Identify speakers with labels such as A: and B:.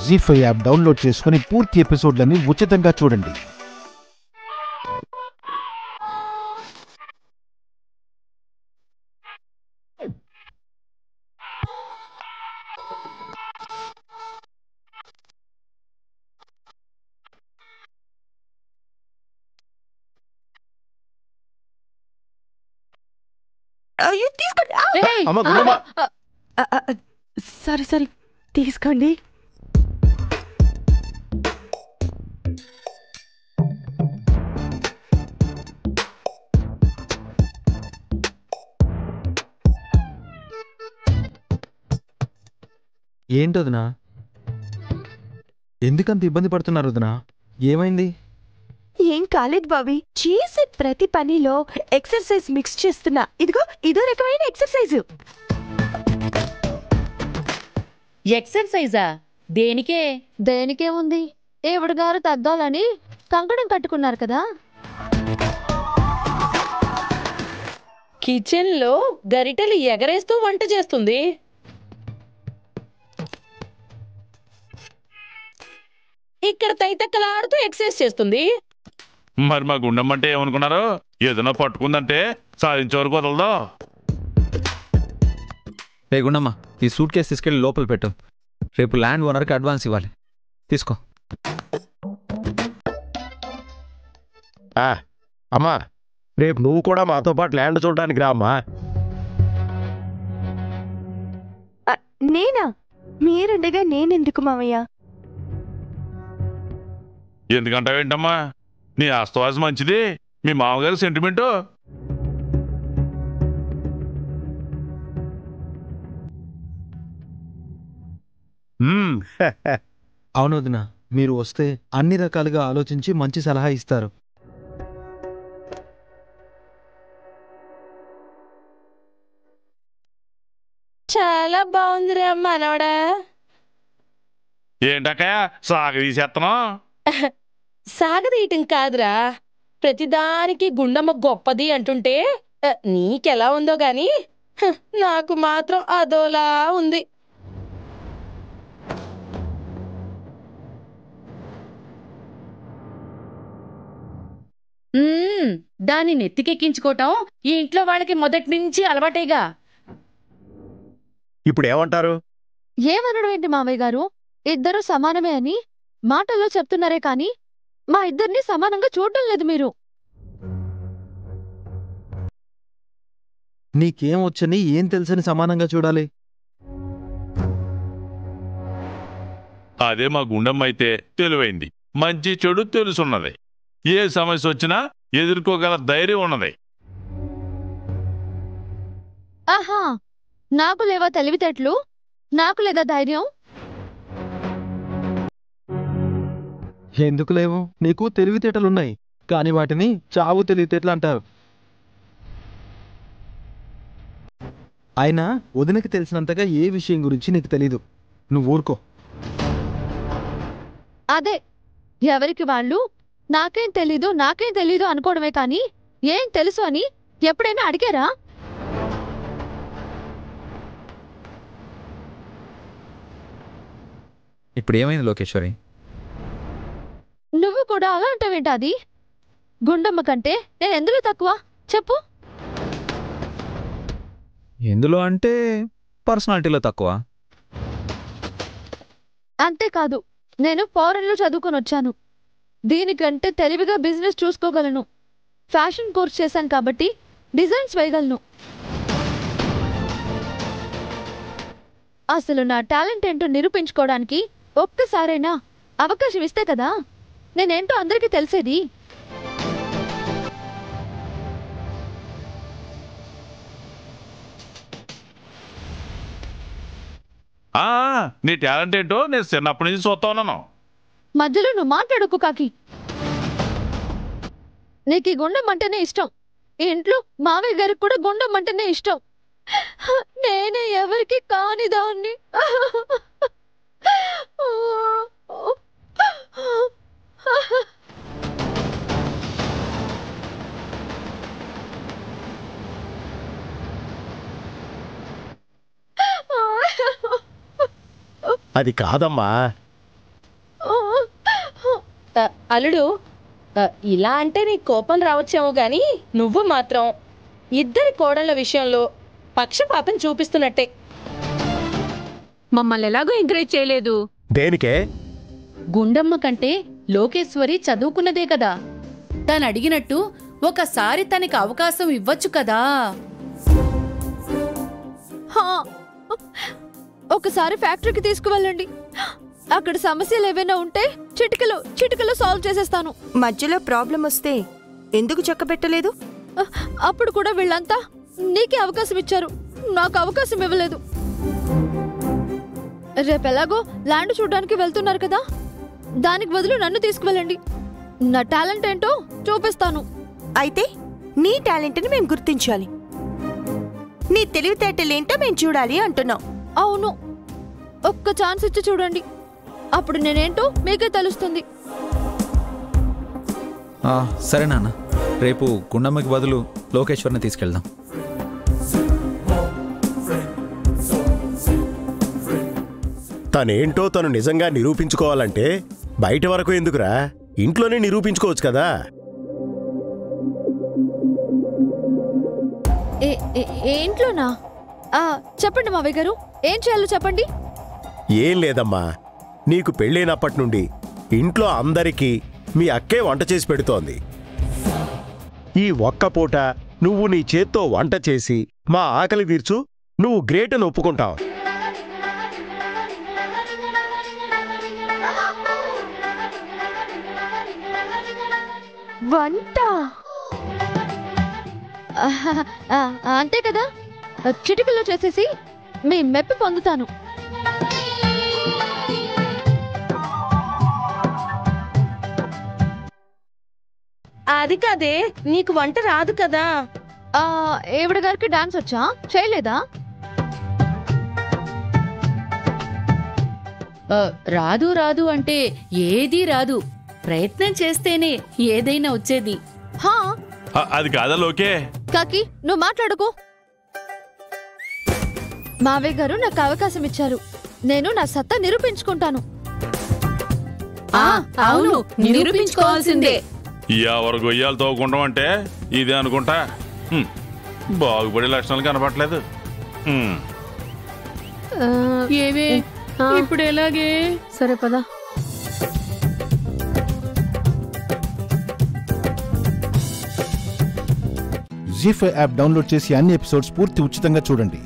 A: జీ5 app download చేసుకుని పూర్తి ఎపిసోడ్లని ఉచితంగా చూడండి.
B: సరే సరే తీసుకోండి.
C: ఏంటి వదినా, ఎందుకంత ఇబ్బంది పడుతున్నారు వదినా? ఏమైంది?
B: ఏం కాలేదు బాబీ, చేసే ప్రతి పనిలో ఎక్సర్సైజ్ మిక్స్ చేస్తున్నా. ఇదిగో ఇదో రకమైన ఎక్సర్సైజ్.
D: ఎక్సర్సైజా? దేనికే?
E: దేనికే ఉంది, ఏవిడ గారు తగ్గాలని కంకణం కట్టుకున్నారు కదా.
D: కిచెన్ లో గరిటెలు ఎగరేస్తూ వంట చేస్తుంది. ఇక్కడ తైతక్కలాడుతూ ఎక్సర్సైజ్ చేస్తుంది.
F: మరి మా గుండమ్మంటే ఏమనుకున్నారు? ఏదైనా పట్టుకుందంటే సాధించే వరకు వదలదో.
C: రే గుండమ్మ, ఈ సూట్ కేసు తీసుకెళ్ళి లోపల పెట్టు. రేపు ల్యాండ్ ఓనర్కి అడ్వాన్స్ ఇవ్వాలి. తీసుకో.
G: అమ్మా, రేపు నువ్వు కూడా మాతో పాటు ల్యాండ్ చూడడానికి రా అమ్మా.
B: నేనా? మీరుండగా నేనెందుకు మామయ్య?
F: ఎందుకంటావేంటమ్మా? నీ ఆస్తవాసం మంచిది, మీ మామగారి సెంటిమెంటు.
C: అవును వదినా, మీరు వస్తే అన్ని రకాలుగా ఆలోచించి మంచి సలహా ఇస్తారు.
D: చాలా బాగుందిరా మనవడా.
F: ఏంటక్కయ్య సాగదీసేస్తున్నావు?
D: సాగదీయటం కాదురా, ప్రతిదానికి గుండమ్మ గొప్పది అంటుంటే నీకెలా ఉందో గాని నాకు మాత్రం అదోలా ఉంది. దాన్ని నెత్తికెక్కించుకోవటం ఈ ఇంట్లో వాళ్ళకి మొదటి నుంచి అలవాటేగా.
G: ఇప్పుడు ఏమంటారు?
E: ఏమనడం ఏంటి మావయ్య గారు, ఇద్దరు సమానమే అని మాటల్లో చెప్తున్నారే కానీ మా ఇద్దరిని సమానంగా చూడటం లేదు మీరు.
C: నీకేం వచ్చని ఏం తెలుసని సమానంగా చూడాలి?
F: అదే మా గుండమ్మ అయితే తెలివైంది, మంచి చెడు తెలుసున్నది, ఏ సమస్య వచ్చినా ఎదుర్కోగల ధైర్యం ఉన్నది.
E: ఆహా, నాకు లేవా తెలివితేటలు? నాకు లేదా ధైర్యం?
C: ఎందుకు లేవు? నీకు తెలివితేటలున్నాయి, కానీ వాటిని చావు తెలివితేటలు అంటారు. అయినా వదినకి తెలిసినంతగా ఏ విషయం గురించి నీకు తెలీదు. నువ్వు ఊరుకో.
E: అదే, ఎవరికి వాళ్ళు నాకేం తెలీదు అనుకోవడమే కానీ ఏం తెలుసు అని ఎప్పుడైనా అడిగారా?
C: ఇప్పుడు ఏమైంది లోకేశ్వరి?
E: నువ్వు కూడా అలా అంటావేంటాది? గుండమ్మ కంటే నేను ఎందులో తక్కువ చెప్పు?
C: ఎందులో అంటే పర్సనాలిటీలో తక్కువ.
E: అంతేకాదు, నేను ఫారెన్లో చదువుకొని వచ్చాను. దీనికంటే తెలివిగా బిజినెస్ చూసుకోగలను. ఫ్యాషన్ కోర్స్ చేశాను కాబట్టి డిజైన్స్ వేయగలను. అసలు నా టాలెంట్ ఏంటో నిరూపించుకోవడానికి ఒక్కసారైనా అవకాశం ఇస్తే కదా నేనేంటో అందరికీ తెలిసేది.
F: నీ టాలెంట్ ఏంటో నేను చిన్నప్పటి నుంచి చూస్తా ఉన్నాను.
E: మధ్యలో నువ్వు మాట్లాడుకు కాకి. నీకు ఈ గుండం అంటేనే ఇష్టం, ఈ ఇంట్లో మావయ్య గారికి కూడా గుండం అంటేనే ఇష్టం. నేనే ఎవరికి కాని దాన్ని.
G: అది కాదమ్మా,
D: అల్లుడు, ఇలా అంటే నీకు కోపం రావచ్చేమో గాని నువ్వు మాత్రం ఇద్దరి కోడళ్ళ విషయంలో పక్షపాతం చూపిస్తున్నట్టే.
H: మమ్మల్ని ఎలాగో ఎంకరేజ్ చేయలేదు.
G: దేనికే?
D: గుండమ్మ కంటే లోకేశ్వరి చదువుకున్నదే కదా.
I: తను అడిగినట్టు ఒకసారి తనకి అవకాశం ఇవ్వచ్చు కదా.
E: ఒకసారి ఫ్యాక్టరీకి తీసుకువెళ్ళండి. అక్కడ సమస్యలు ఏవైనా ఉంటే చిటికలో సాల్వ్ చేసేస్తాను.
B: మధ్యలో ప్రాబ్లం వస్తే ఎందుకు చక్కబెట్టలేదు?
E: అప్పుడు కూడా వీళ్ళంతా నీకే అవకాశం ఇచ్చారు, నాకు అవకాశం ఇవ్వలేదు. రేపెలాగో ల్యాండ్ చూడడానికి వెళ్తున్నారు కదా, దానికి బదులు నన్ను తీసుకువెళ్ళండి. నా టాలెంట్ ఏంటో చూపిస్తాను.
B: అయితే నీ టాలెంట్ని మేము గుర్తించాలి, నీ తెలివితేటలేంటో మేము చూడాలి అంటున్నాం.
E: అవును, ఒక్క ఛాన్స్ ఇచ్చి చూడండి, అప్పుడు నేనేంటో మీకే తెలుస్తుంది.
J: సరే నాన్న, రేపు గుండమ్మకి బదులు లోకేశ్వర్ని తీసుకెళ్దాం.
G: తనేంటో తను నిజంగా నిరూపించుకోవాలంటే బయట వరకు ఎందుకురా, ఇంట్లోనే నిరూపించుకోవచ్చు కదా.
E: ఏంట్లోనా? చెప్పండి మావయ్య గారు, ఏం చేయాలో చెప్పండి.
G: ఏం లేదమ్మా, నీకు పెళ్ళైనప్పటి నుండి ఇంట్లో అందరికీ మీ అక్కే వంట చేసి పెడుతోంది. ఈ ఒక్క పూట నువ్వు నీ చేత్తో వంట చేసి మా ఆకలి తీర్చు, నువ్వు గ్రేట్ అని ఒప్పుకుంటావు.
B: వంట
E: అంతే కదా, చిటికలో చేసేసి మీ మెప్పి పొందుతాను.
D: అది కాదే, నీకు వంట రాదు కదా.
E: ఈవిడ గారికి డాన్స్ వచ్చా? చేయలేదా?
I: రాదు అంటే ఏదీ రాదు, ప్రయత్నం చేస్తేనే ఏదైనా వచ్చేది.
F: అది కాదా లోకే?
E: కాకి, నువ్వు మాట్లాడుకో. మావయ్య గారు నాకు అవకాశం ఇచ్చారు, నేను నా సత్తా నిరూపించుకుంటాను.
I: అవును, నిరూపించుకోవాల్సిందే.
F: ఎవరు గొయ్యాలు తోకుంటాం అంటే ఇదే అనుకుంటా. బాగుపడే లక్షణాలు కనపట్లేదు.
I: ఏవే ఇప్పుడు ఎలాగే?
H: సరే పదా.
A: జీ5 యాప్ డౌన్లోడ్ చేసి అన్ని ఎపిసోడ్స్ పూర్తి ఉచితంగా చూడండి.